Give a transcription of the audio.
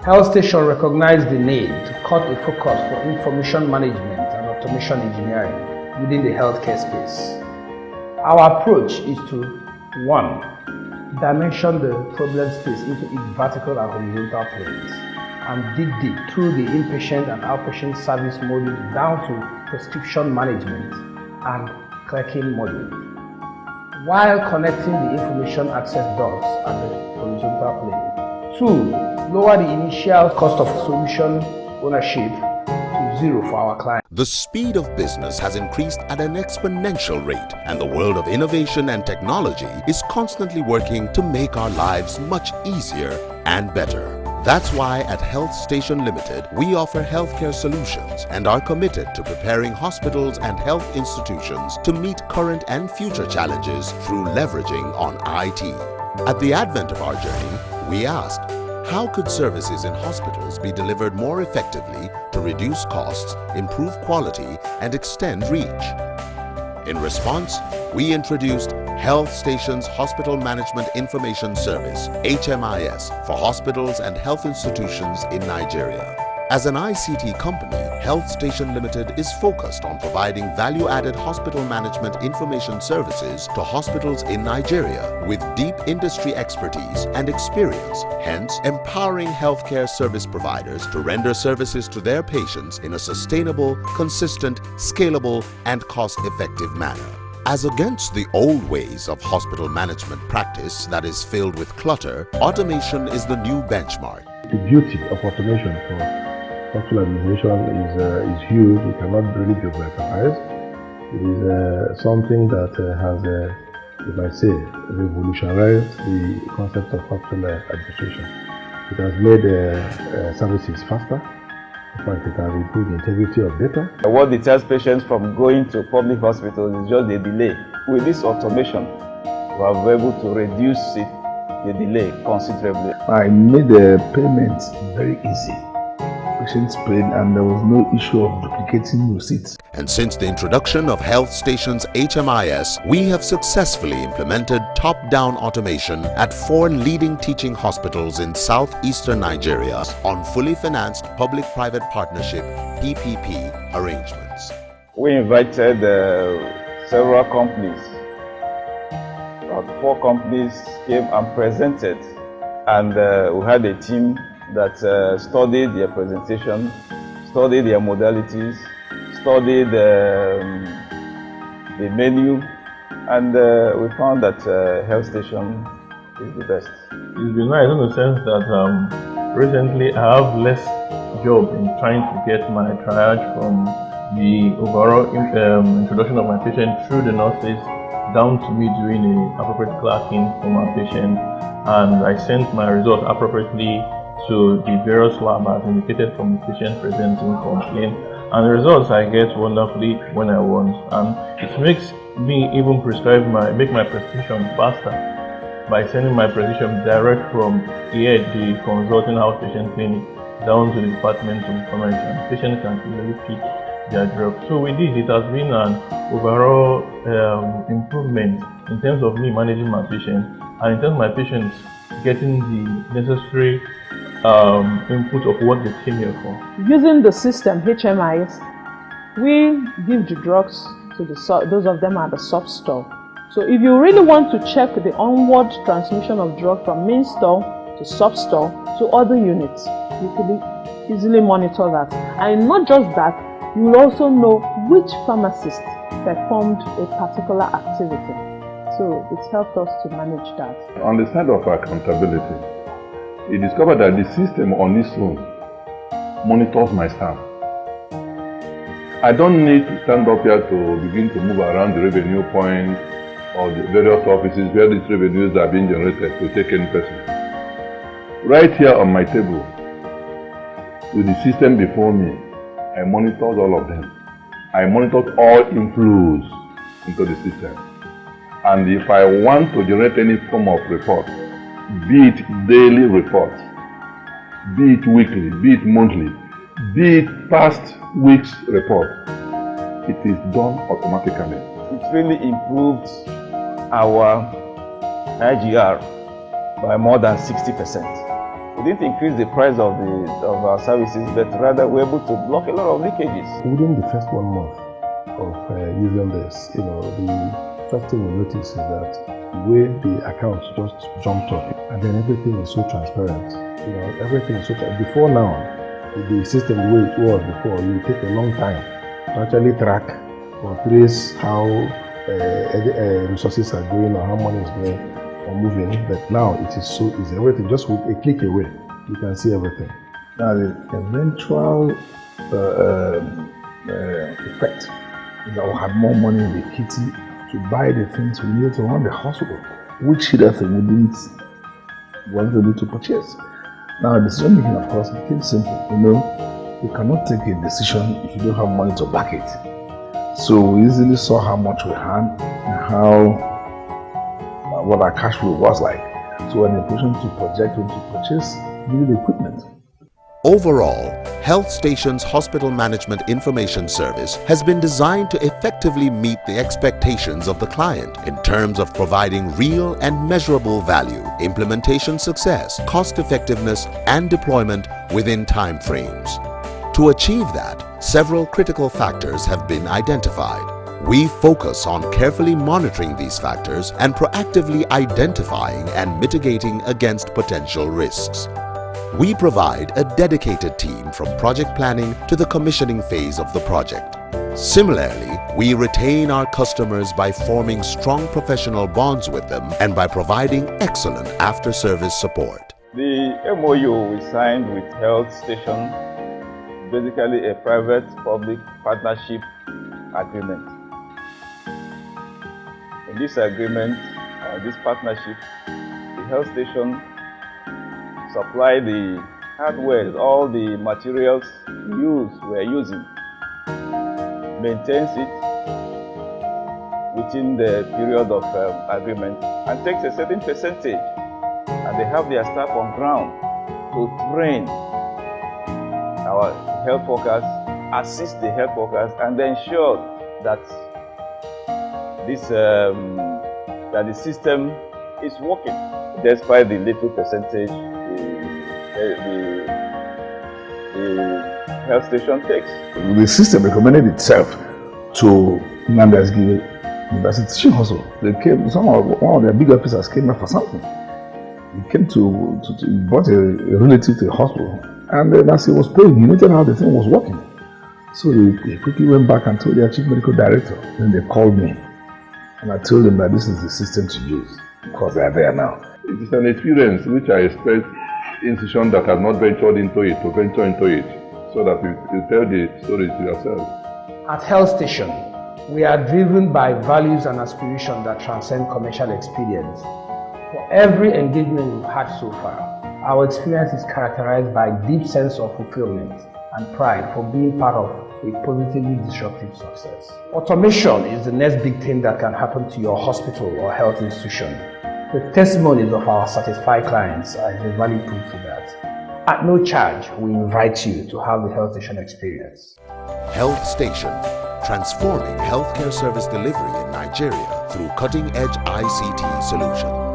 Health Station recognized the need to cut a focus for information management and automation engineering within the healthcare space. Our approach is to 1. Dimension the problem space into its vertical and horizontal planes, and dig deep through the inpatient and outpatient service modules down to prescription management and clerking modules, while connecting the information access dots at the horizontal plane. 2. Lower the initial cost of solution ownership to 0 for our clients. The speed of business has increased at an exponential rate, and the world of innovation and technology is constantly working to make our lives much easier and better. That's why at Health Station Limited, we offer healthcare solutions and are committed to preparing hospitals and health institutions to meet current and future challenges through leveraging on IT. At the advent of our journey, we asked, how could services in hospitals be delivered more effectively to reduce costs, improve quality, and extend reach? In response, we introduced Health Station's Hospital Management Information Service, HMIS, for hospitals and health institutions in Nigeria. As an ICT company, Health Station Limited is focused on providing value-added hospital management information services to hospitals in Nigeria with deep industry expertise and experience, hence empowering healthcare service providers to render services to their patients in a sustainable, consistent, scalable, and cost-effective manner. As against the old ways of hospital management practice that is filled with clutter, automation is the new benchmark. The beauty of automation for hospital administration is huge. It cannot really be overemphasized. It is something that has, you might say, revolutionized the concept of hospital administration. It has made services faster. In fact, it has improved the integrity of data. What deters patients from going to public hospitals is just the delay. With this automation, we are able to reduce the delay considerably. I made the payments very easy. Patients paid, and there was no issue of duplicating receipts. And since the introduction of Health Station's HMIS, we have successfully implemented top-down automation at 4 leading teaching hospitals in southeastern Nigeria on fully financed public-private partnership PPP arrangements. We invited several companies. About 4 companies came and presented, and we had a team that studied their presentation, studied their modalities, studied the menu, and we found that Health Station is the best. It's been nice in the sense that recently I have less job in trying to get my triage from the overall introduction of my patient through the nurses down to me doing an appropriate clerking for my patient, and I sent my results appropriately to the various labs as indicated from the patient presenting complaint, and the results I get wonderfully when I want, and it makes me even make my prescription faster by sending my prescription direct from here, the consulting outpatient clinic, down to the department of pharmacy, and patient can easily pick their drug. So with this, it has been an overall improvement in terms of me managing my patients, and in terms of my patients getting the necessary input of what they came here for. Using the system HMIS, we give the drugs to those of them at the sub-store. So if you really want to check the onward transmission of drug from main store to sub-store to other units, you can easily monitor that. And not just that, you will also know which pharmacist performed a particular activity. So it helped us to manage that. On the side of accountability, we discovered that the system on its own monitors my staff. I don't need to stand up here to begin to move around the revenue point or the various offices where these revenues are being generated to take any person. Right here on my table, with the system before me, I monitored all of them. I monitored all inflows into the system. And if I want to generate any form of report, be it daily reports, be it weekly, be it monthly, be it past week's report, it is done automatically. It really improved our IGR by more than 60%. We didn't increase the price of our services, but rather we're able to block a lot of leakages. Within the first 1 month of using this, the first thing we notice is that the way the account just jumped up, and then everything is so transparent. Everything is so before now, the system the way it was before, it would take a long time to actually track or trace how resources are going or how money is going or moving. But now it is so easy. Everything just with a click away, you can see everything. Now the eventual effect is that we'll have more money in the kitty to buy the things we need to run the hospital, which other thing we didn't want to purchase. Now, decision making, of course, became simple. You cannot take a decision if you don't have money to back it. So we easily saw how much we had and what our cash flow was like. So we're in a position to project and to purchase new equipment. Overall, Health Station's Hospital Management Information Service has been designed to effectively meet the expectations of the client in terms of providing real and measurable value, implementation success, cost effectiveness, and deployment within time frames. To achieve that, several critical factors have been identified. We focus on carefully monitoring these factors and proactively identifying and mitigating against potential risks. We provide a dedicated team from project planning to the commissioning phase of the project. Similarly, we retain our customers by forming strong professional bonds with them and by providing excellent after-service support. The MOU we signed with Health Station is basically a private-public partnership agreement. In this agreement, this partnership, the Health Station supply the hardware, all the materials we're using, maintains it within the period of agreement, and takes a certain percentage, and they have their staff on ground to train our health workers, assist the health workers, and ensure that the system is working, despite the little percentage the health station takes. The system recommended itself to Nnamdi University Teaching Hospital. They came, one of their big officers came back for something. He came to brought a relative to the hospital, and then as he was praying, he noted how the thing was working. So he quickly went back and told their chief medical director. Then they called me, and I told them that this is the system to use because they are there now. It is an experience which I expect institutions that have not ventured into it to venture into it, so that you tell the story to yourself. At Health Station, we are driven by values and aspirations that transcend commercial experience. For every engagement we've had so far, our experience is characterized by a deep sense of fulfillment and pride for being part of a positively disruptive success. Automation is the next big thing that can happen to your hospital or health institution. The testimonies of our satisfied clients are a valid proof to that. At no charge, we invite you to have the Health Station experience. Health Station, transforming healthcare service delivery in Nigeria through cutting-edge ICT solutions.